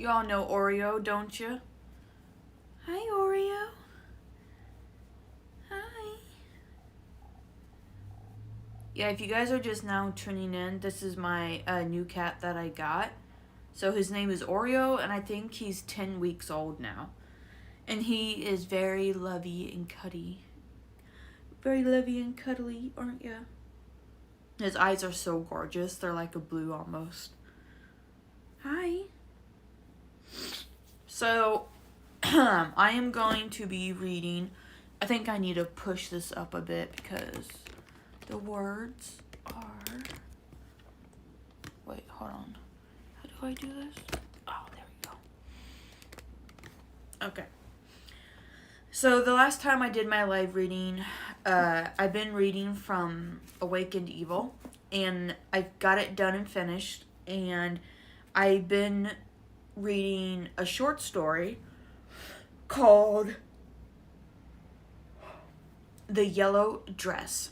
Y'all know Oreo, don't you? Hi, Oreo. Hi. Yeah, if you guys are just now tuning in, this is my new cat that I got. So his name is Oreo, and I think he's 10 weeks old now. And he is very lovey and cuddly. Very lovey and cuddly, aren't you? His eyes are so gorgeous. They're like a blue almost. Hi. So, I am going to be reading. I think I need to push this up a bit because the words are... Wait, hold on. How do I do this? Oh, there we go. Okay. So, the last time I did my live reading, I've been reading from Awakened Evil, and I got it done and finished, and I've been reading a short story called The Yellow Dress.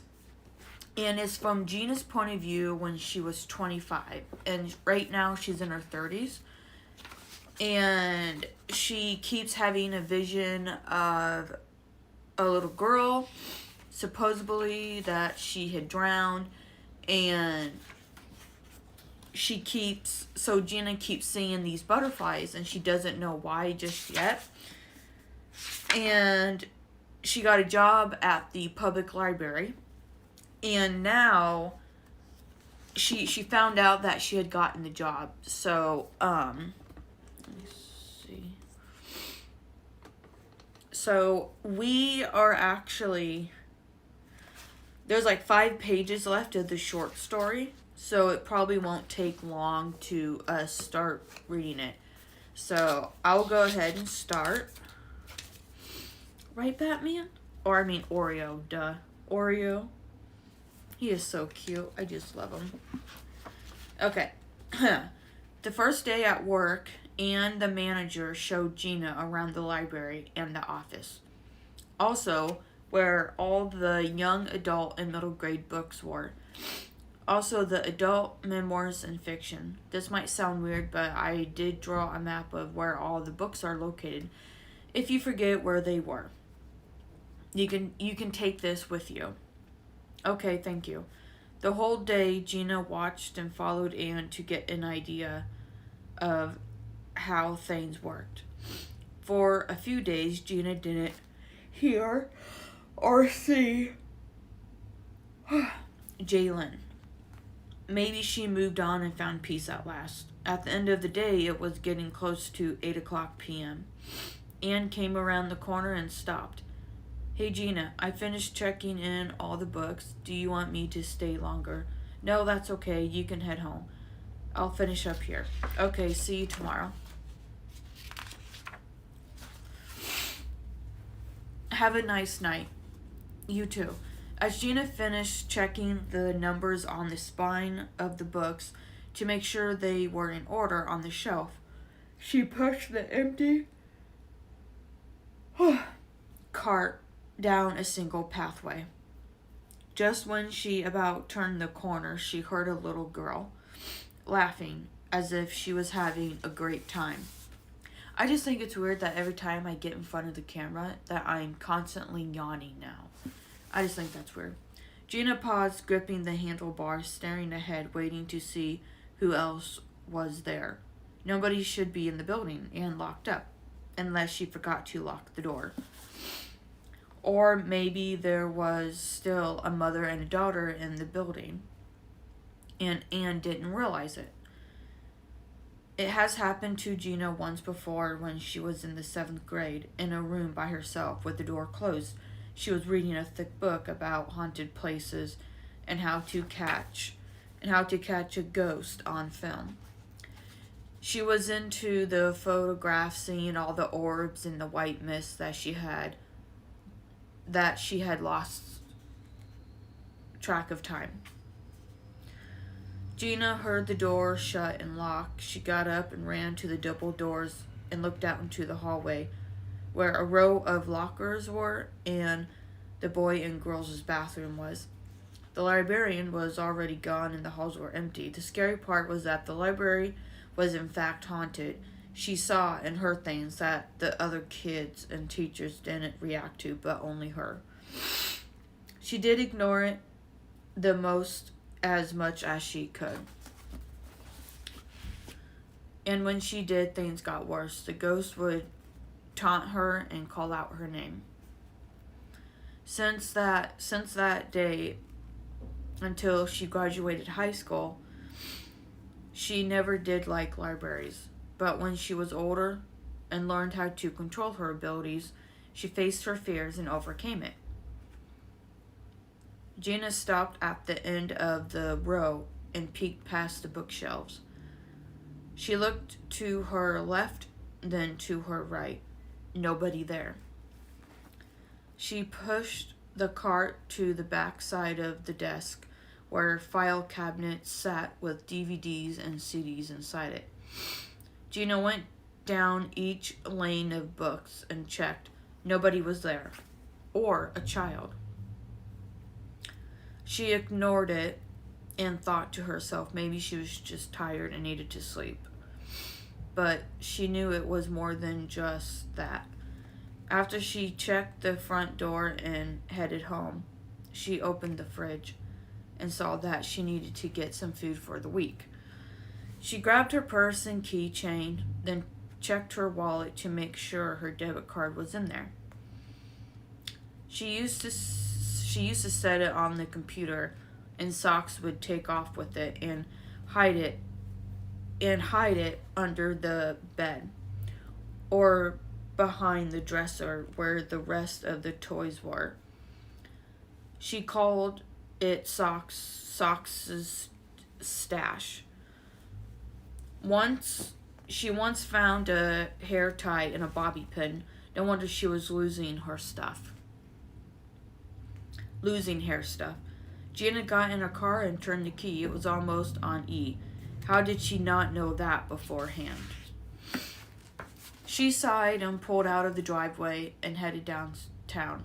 And it's from Gina's point of view when she was 25. And right now she's in her 30s. And she keeps having a vision of a little girl, supposedly that she had drowned. And Gina keeps seeing these butterflies, and she doesn't know why just yet. And she got a job at the public library, and now she found out that she had gotten the job. So let me see. So we are actually, there's like 5 pages left of the short story, so it probably won't take long to start reading it. So I'll go ahead and start. Right, Batman? Or I mean Oreo, duh. Oreo. He is so cute. I just love him. Okay. The first day at work, Anne, the manager, showed Gina around the library and the office. Also, where all the young adult and middle grade books were. Also, the adult memoirs and fiction. This might sound weird, but I did draw a map of where all the books are located. If you forget where they were, you can take this with you. Okay, thank you. The whole day, Gina watched and followed Anne to get an idea of how things worked. For a few days, Gina didn't hear or see Jalen. Maybe she moved on and found peace at last. At the end of the day, it was getting close to 8 o'clock p.m. Anne came around the corner and stopped. Hey Gina, I finished checking in all the books. Do you want me to stay longer? No, that's okay. You can head home. I'll finish up here. Okay, see you tomorrow. Have a nice night. You too. As Gina finished checking the numbers on the spine of the books to make sure they were in order on the shelf, she pushed the empty cart down a single pathway. Just when she about turned the corner, she heard a little girl laughing as if she was having a great time. I just think it's weird that every time I get in front of the camera that I'm constantly yawning now. I just think that's weird. Gina paused, gripping the handlebar, staring ahead, waiting to see who else was there. Nobody should be in the building and locked up, unless she forgot to lock the door. Or maybe there was still a mother and a daughter in the building, and Anne didn't realize it. It has happened to Gina once before when she was in the 7th grade, in a room by herself with the door closed. She was reading a thick book about haunted places and how to catch a ghost on film. She was into the photograph, seeing all the orbs and the white mist that she had lost track of time. Gina heard the door shut and lock. She got up and ran to the double doors and looked out into the hallway, where a row of lockers were and the boy and girls' bathroom was. The librarian was already gone and the halls were empty. The scary part was that the library was in fact haunted. She saw and heard things that the other kids and teachers didn't react to, but only her. She did ignore it the most as much as she could. And when she did, things got worse. The ghost would taunt her and call out her name. Since that day until she graduated high school, she never did like libraries. But when she was older and learned how to control her abilities, she faced her fears and overcame it. Gina stopped at the end of the row and peeked past the bookshelves. She looked to her left, then to her right. Nobody there. She pushed the cart to the back side of the desk, where file cabinets sat with DVDs and CDs inside it. Gina went down each lane of books and checked. Nobody was there, or a child. She ignored it and thought to herself maybe she was just tired and needed to sleep. But she knew it was more than just that. After she checked the front door and headed home, she opened the fridge and saw that she needed to get some food for the week. She grabbed her purse and keychain, then checked her wallet to make sure her debit card was in there. She used to set it on the computer, and Socks would take off with it and hide it under the bed or behind the dresser where the rest of the toys were. She called it Socks's stash. She once found a hair tie and a bobby pin. No wonder she was losing hair stuff. Gina got in a car and turned the key. It was almost on E. How did she not know that beforehand? She sighed and pulled out of the driveway and headed downtown.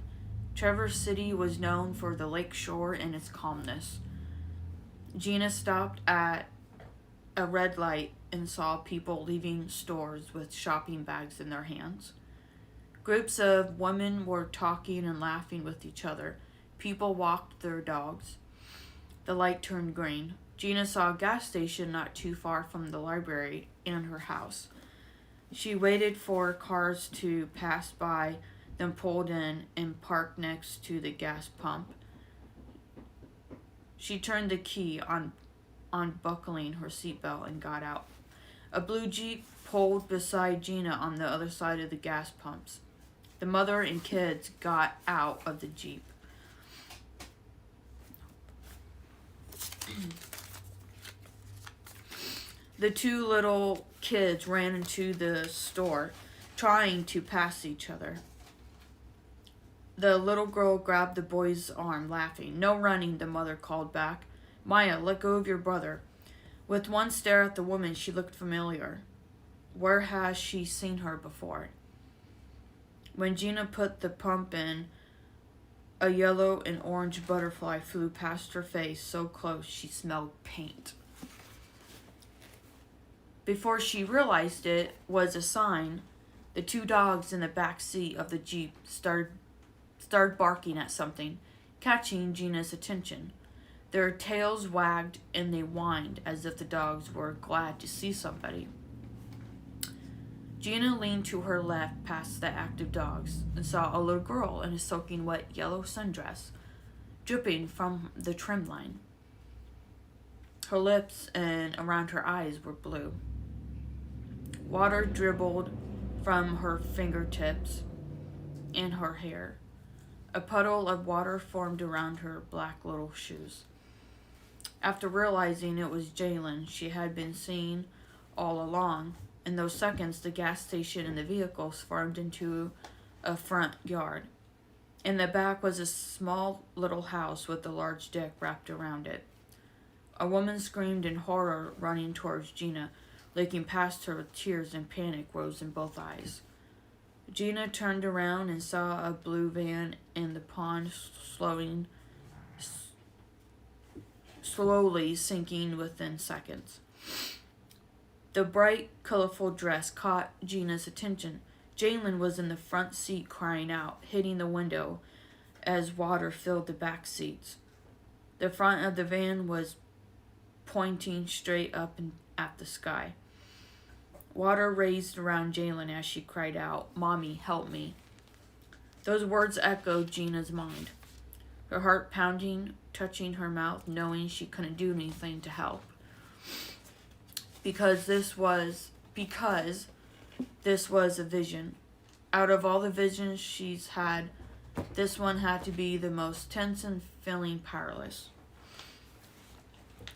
Traverse City was known for the lake shore and its calmness. Gina stopped at a red light and saw people leaving stores with shopping bags in their hands. Groups of women were talking and laughing with each other. People walked their dogs. The light turned green. Gina saw a gas station not too far from the library and her house. She waited for cars to pass by, then pulled in and parked next to the gas pump. She turned the key on buckling her seatbelt and got out. A blue Jeep pulled beside Gina on the other side of the gas pumps. The mother and kids got out of the Jeep. The two little kids ran into the store, trying to pass each other. The little girl grabbed the boy's arm, laughing. "No running," the mother called back. "Maya, let go of your brother." With one stare at the woman, she looked familiar. Where has she seen her before? When Gina put the pump in, a yellow and orange butterfly flew past her face so close she smelled paint. Before she realized it was a sign, the two dogs in the back seat of the Jeep started barking at something, catching Gina's attention. Their tails wagged and they whined as if the dogs were glad to see somebody. Gina leaned to her left past the active dogs and saw a little girl in a soaking wet yellow sundress, dripping from the trim line. Her lips and around her eyes were blue. Water dribbled from her fingertips and her hair. A puddle of water formed around her black little shoes. After realizing it was Jalen she had been seeing all along, in those seconds the gas station and the vehicles formed into a front yard. In the back was a small little house with a large deck wrapped around it. A woman screamed in horror, running towards Gina, looking past her with tears and panic rose in both eyes. Gina turned around and saw a blue van in the pond slowly sinking within seconds. The bright, colorful dress caught Gina's attention. Jalen was in the front seat crying out, hitting the window as water filled the back seats. The front of the van was pointing straight up at the sky. Water raised around Jalen as she cried out, "Mommy, help me." Those words echoed Gina's mind, her heart pounding, touching her mouth, knowing she couldn't do anything to help. Because this was a vision. Out of all the visions she's had, this one had to be the most tense and feeling powerless.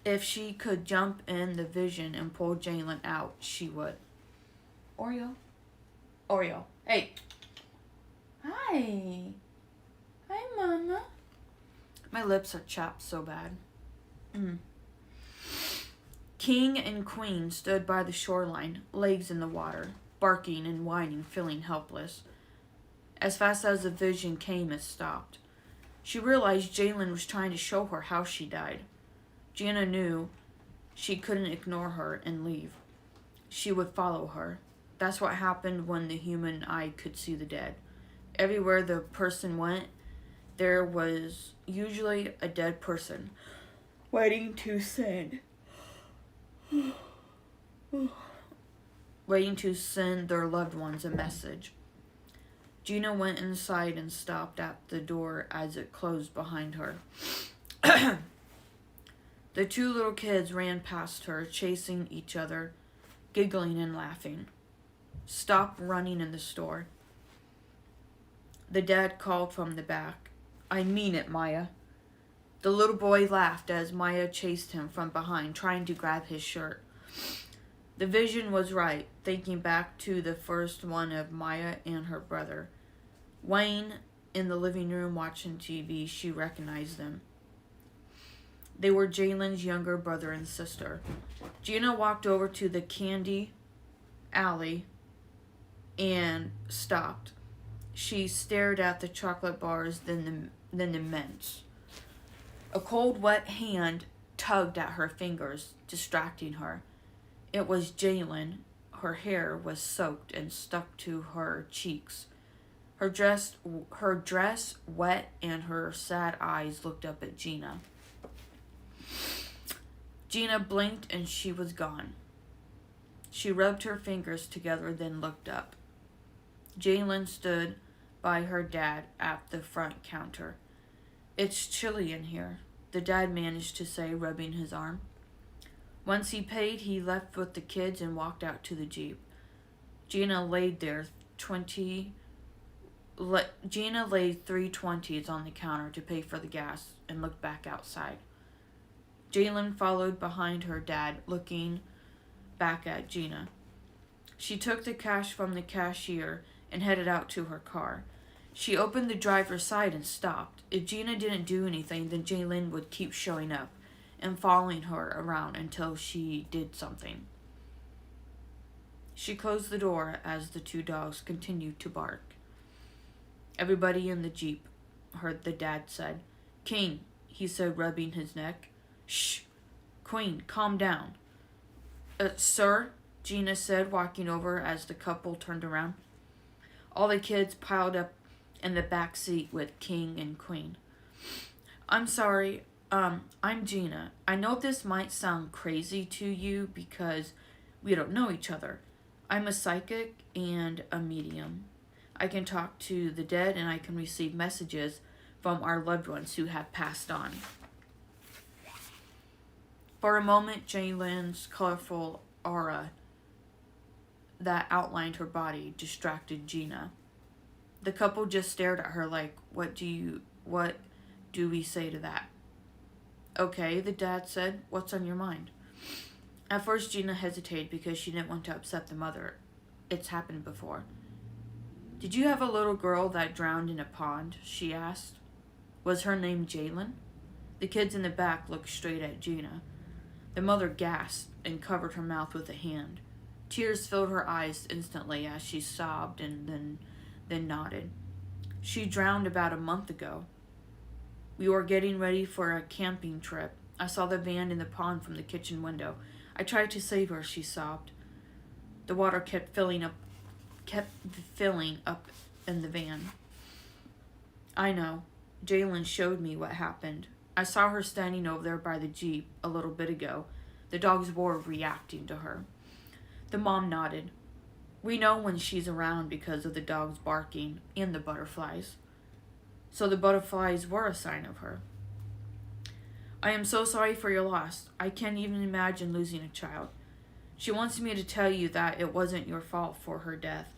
If she could jump in the vision and pull Jalen out, she would. Oreo. Hey. Hi. Hi, Mama. My lips are chapped so bad. King and Queen stood by the shoreline, legs in the water, barking and whining, feeling helpless. As fast as the vision came, it stopped. She realized Jalen was trying to show her how she died. Gina knew she couldn't ignore her and leave. She would follow her. That's what happened when the human eye could see the dead. Everywhere the person went, there was usually a dead person waiting to send their loved ones a message. Gina went inside and stopped at the door as it closed behind her. The two little kids ran past her, chasing each other, giggling and laughing. "Stop running in the store." The dad called from the back, "I mean it, Maya." The little boy laughed as Maya chased him from behind, trying to grab his shirt. The vision was right, thinking back to the first one of Maya and her brother. Wayne, in the living room watching TV, she recognized them. They were Jalen's younger brother and sister. Gina walked over to the candy alley and stopped. She stared at the chocolate bars, then the mints. A cold, wet hand tugged at her fingers, distracting her. It was Jalen. Her hair was soaked and stuck to her cheeks. Her dress wet, and her sad eyes looked up at Gina. Gina blinked and she was gone. She rubbed her fingers together, then looked up. Jalen stood by her dad at the front counter. "It's chilly in here," the dad managed to say, rubbing his arm. Once he paid, he left with the kids and walked out to the Jeep. Gina laid 320s on the counter to pay for the gas and looked back outside. Jalen followed behind her dad, looking back at Gina. She took the cash from the cashier and headed out to her car. She opened the driver's side and stopped. If Gina didn't do anything, then Jalen would keep showing up and following her around until she did something. She closed the door as the two dogs continued to bark. "Everybody in the Jeep," heard the dad said. "King," he said, rubbing his neck. "Shh. Queen, calm down." Sir," Gina said, walking over as the couple turned around. All the kids piled up in the back seat with King and Queen. "I'm sorry. I'm Gina. I know this might sound crazy to you because we don't know each other. I'm a psychic and a medium. I can talk to the dead and I can receive messages from our loved ones who have passed on." For a moment, Jalen's colorful aura that outlined her body distracted Gina. The couple just stared at her like, what do we say to that? "Okay," the dad said. "What's on your mind?" At first, Gina hesitated because she didn't want to upset the mother. It's happened before. "Did you have a little girl that drowned in a pond?" she asked. "Was her name Jalen?" The kids in the back looked straight at Gina. The mother gasped and covered her mouth with a hand. Tears filled her eyes instantly as she sobbed and then nodded. "She drowned about a month ago. We were getting ready for a camping trip. I saw the van in the pond from the kitchen window. I tried to save her," she sobbed. The water kept filling up in the van. I know. Jalen showed me what happened. I saw her standing over there by the Jeep a little bit ago. The dogs were reacting to her. The mom nodded. We know when she's around because of the dogs barking and the butterflies. So the butterflies were a sign of her. I am so sorry for your loss. I can't even imagine losing a child. She wants me to tell you that it wasn't your fault for her death.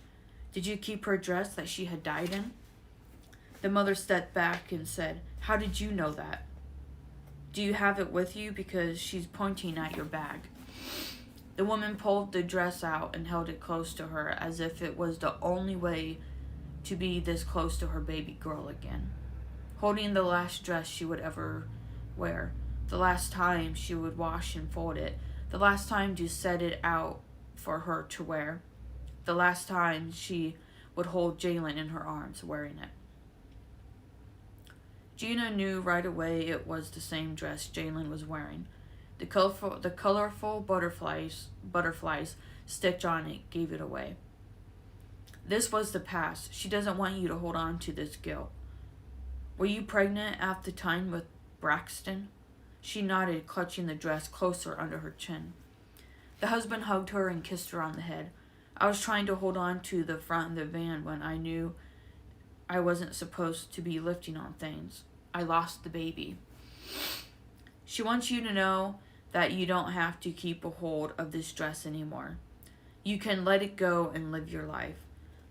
Did you keep her dress that she had died in? The mother stepped back and said, How did you know that? Do you have it with you? Because she's pointing at your bag. The woman pulled the dress out and held it close to her as if it was the only way to be this close to her baby girl again. Holding the last dress she would ever wear. The last time she would wash and fold it. The last time to set it out for her to wear. The last time she would hold Jalen in her arms wearing it. Gina knew right away it was the same dress Jalen was wearing. The colorful butterflies stitch on it gave it away. This was the past. She doesn't want you to hold on to this guilt. Were you pregnant at the time with Braxton? She nodded, clutching the dress closer under her chin. The husband hugged her and kissed her on the head. I was trying to hold on to the front of the van when I knew I wasn't supposed to be lifting on things. I lost the baby. She wants you to know that you don't have to keep a hold of this dress anymore. You can let it go and live your life.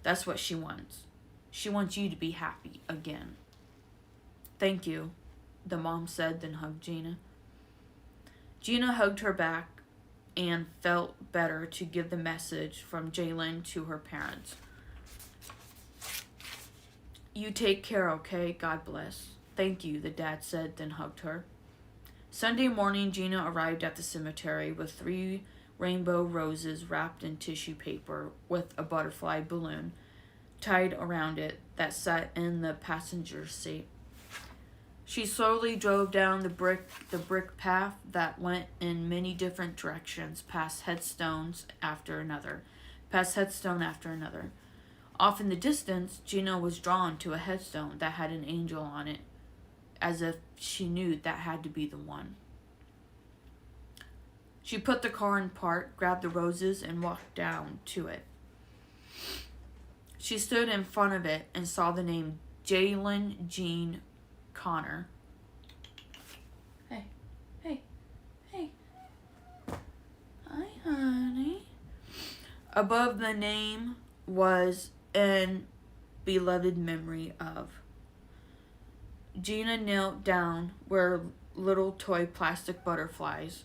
That's what she wants. She wants you to be happy again. Thank you, the mom said, then hugged Gina. Gina hugged her back and felt better to give the message from Jalen to her parents. You take care, okay? God bless. Thank you, the dad said, then hugged her. Sunday morning, Gina arrived at the cemetery with 3 rainbow roses wrapped in tissue paper with a butterfly balloon tied around it that sat in the passenger seat. She slowly drove down the brick path that went in many different directions, past headstone after another. Off in the distance, Gina was drawn to a headstone that had an angel on it, as if she knew that had to be the one. She put the car in park, grabbed the roses, and walked down to it. She stood in front of it and saw the name Jalen Jean Connor. Hey. Hi, honey. Above the name was in beloved memory of. Gina knelt down where little toy plastic butterflies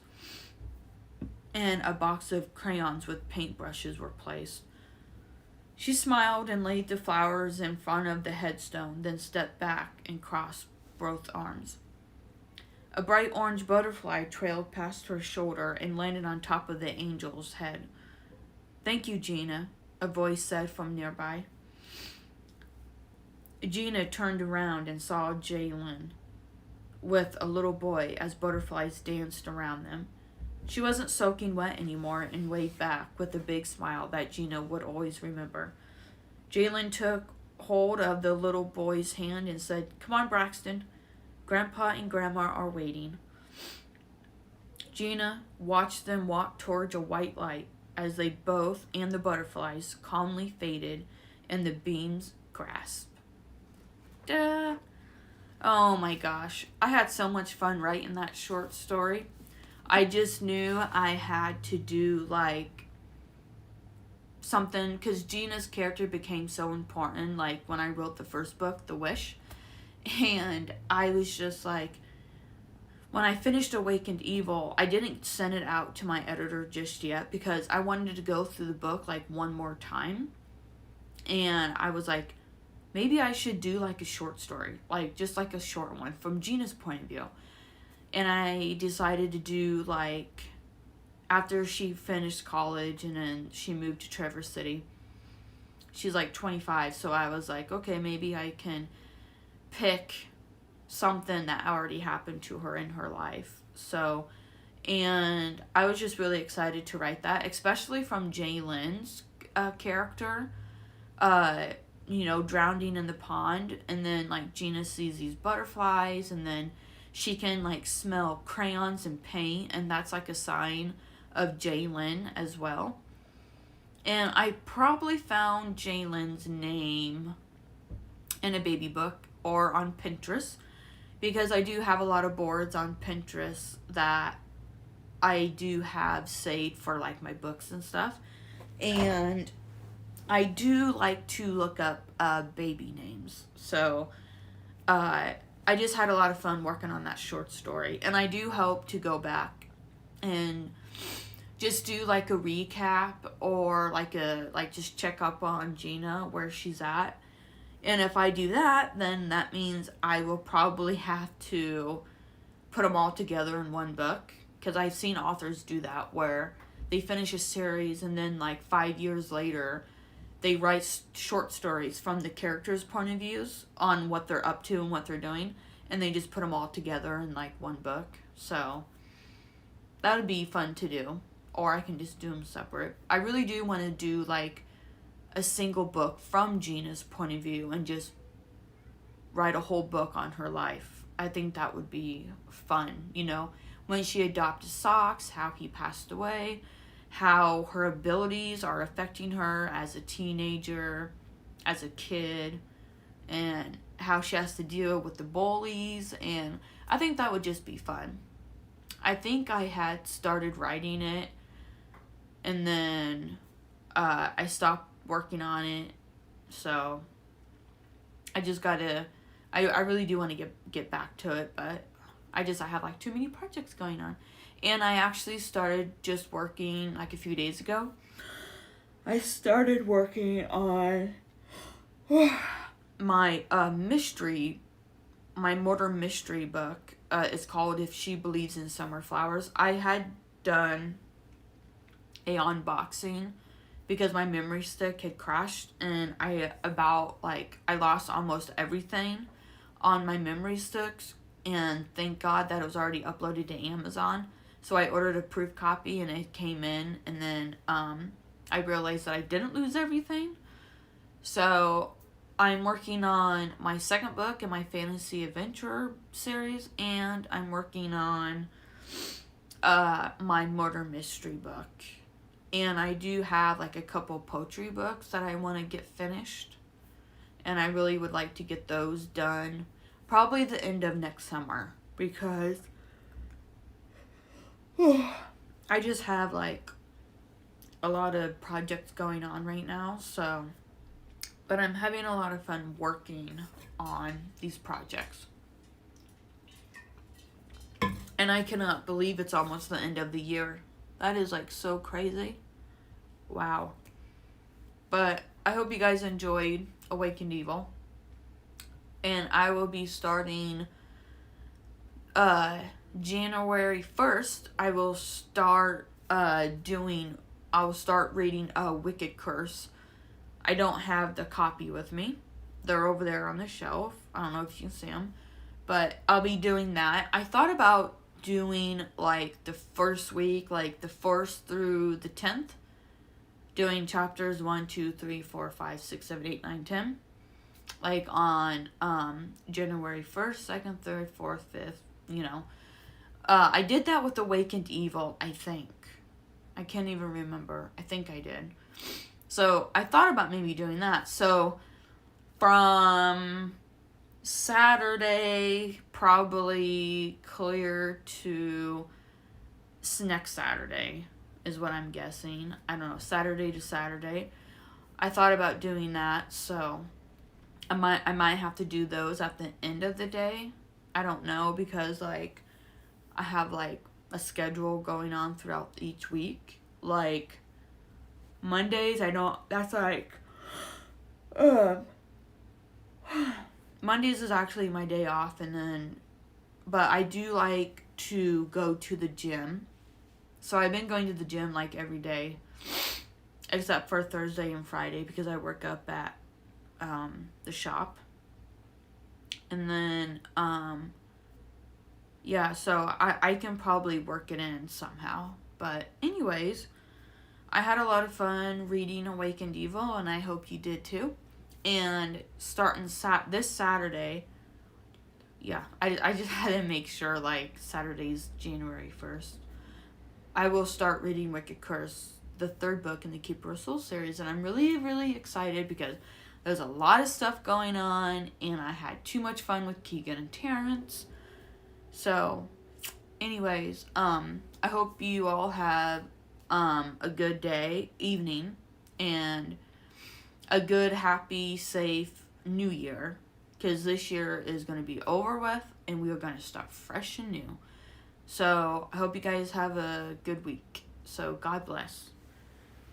and a box of crayons with paintbrushes were placed. She smiled and laid the flowers in front of the headstone, then stepped back and crossed both arms. A bright orange butterfly trailed past her shoulder and landed on top of the angel's head. Thank you, Gina, a voice said from nearby. Gina turned around and saw Jalen with a little boy as butterflies danced around them. She wasn't soaking wet anymore and waved back with a big smile that Gina would always remember. Jalen took hold of the little boy's hand and said, Come on, Braxton. Grandpa and Grandma are waiting. Gina watched them walk towards a white light as they both and the butterflies calmly faded in the beam's grasp. Duh. Oh my gosh. I had so much fun writing that short story. I just knew I had to do like something because Gina's character became so important like when I wrote the first book, The Wish. And I was just like, when I finished Awakened Evil, I didn't send it out to my editor just yet because I wanted to go through the book like one more time. And I was like, maybe I should do like a short story, like just like a short one from Gina's point of view. And I decided to do like after she finished college and then she moved to Traverse City. She's like 25, so I was like, okay, maybe I can pick something that already happened to her in her life. So And I was just really excited to write that, especially from Jaylen's character. Uh, drowning in the pond, and then like Gina sees these butterflies, and then she can like smell crayons and paint, and that's like a sign of Jaylen as well. And I probably found Jaylen's name in a baby book or on Pinterest, because I do have a lot of boards on Pinterest that I do have saved for like my books and stuff. And I do like to look up baby names. So I just had a lot of fun working on that short story. And I do hope to go back and just do like a recap, or just check up on Gina, where she's at. And if I do that, then that means I will probably have to put them all together in one book. Because I've seen authors do that, where they finish a series and then like 5 years later, they write short stories from the characters' point of views on what they're up to and what they're doing. And they just put them all together in like one book. So that would be fun to do. Or I can just do them separate. I really do want to do like a single book from Gina's point of view and just write a whole book on her life. I think that would be fun, when she adopted Socks, how he passed away, how her abilities are affecting her as a teenager, as a kid, and how she has to deal with the bullies. And I think that would just be fun. I think I had started writing it, and then I stopped working on it. So I just gotta, I really do want to get back to it, but I have like too many projects going on. And I actually started just working like a few days ago. I started working on my mystery, my murder mystery book. It's called If She Believes in Summer Flowers. I had done a unboxing because my memory stick had crashed, and I lost almost everything on my memory sticks, and thank God that it was already uploaded to Amazon. So I ordered a proof copy, and it came in, and then I realized that I didn't lose everything. So I'm working on my second book in my fantasy adventure series, and I'm working on my murder mystery book. And I do have like a couple poetry books that I want to get finished, and I really would like to get those done probably the end of next summer, because I just have like a lot of projects going on right now. So, but I'm having a lot of fun working on these projects. And I cannot believe it's almost the end of the year. That is like so crazy. Wow. But I hope you guys enjoyed Awakened Evil. And I will be starting January 1st. I will start reading Wicked Curse. I don't have the copy with me. They're over there on the shelf. I don't know if you can see them. But I'll be doing that. I thought about doing like the first week, like the 1st through the 10th. Doing chapters 1, 2, 3, 4, 5, 6, 7, 8, 9, 10. Like on January 1st, 2nd, 3rd, 4th, 5th, I did that with Awakened Evil, I think. I can't even remember. I think I did. So I thought about maybe doing that. So from Saturday, probably clear to next Saturday is what I'm guessing. I don't know, Saturday to Saturday. I thought about doing that, so I might have to do those at the end of the day. I don't know, because like I have like a schedule going on throughout each week. Like Mondays, I don't, that's like Mondays is actually my day off, and then but I do like to go to the gym. So I've been going to the gym like every day except for Thursday and Friday, because I work up at the shop. And then Yeah, so I can probably work it in somehow. But anyways, I had a lot of fun reading Awakened Evil, and I hope you did too. And starting this Saturday, yeah, I just had to make sure, like, Saturday's January 1st. I will start reading Wicked Curse, the third book in the Keeper of Souls series, and I'm really, really excited because there's a lot of stuff going on, and I had too much fun with Keegan and Terrence. So, anyways, I hope you all have a good day, evening, and a good, happy, safe New Year, because this year is going to be over with, and we are going to start fresh and new. So, I hope you guys have a good week. So, God bless.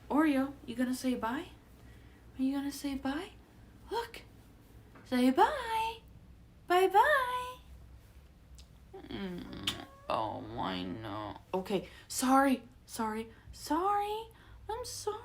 Oreo, you gonna say bye? Are you gonna say bye? Look. Say bye. Bye-bye. Oh, I know. Okay, sorry. I'm sorry.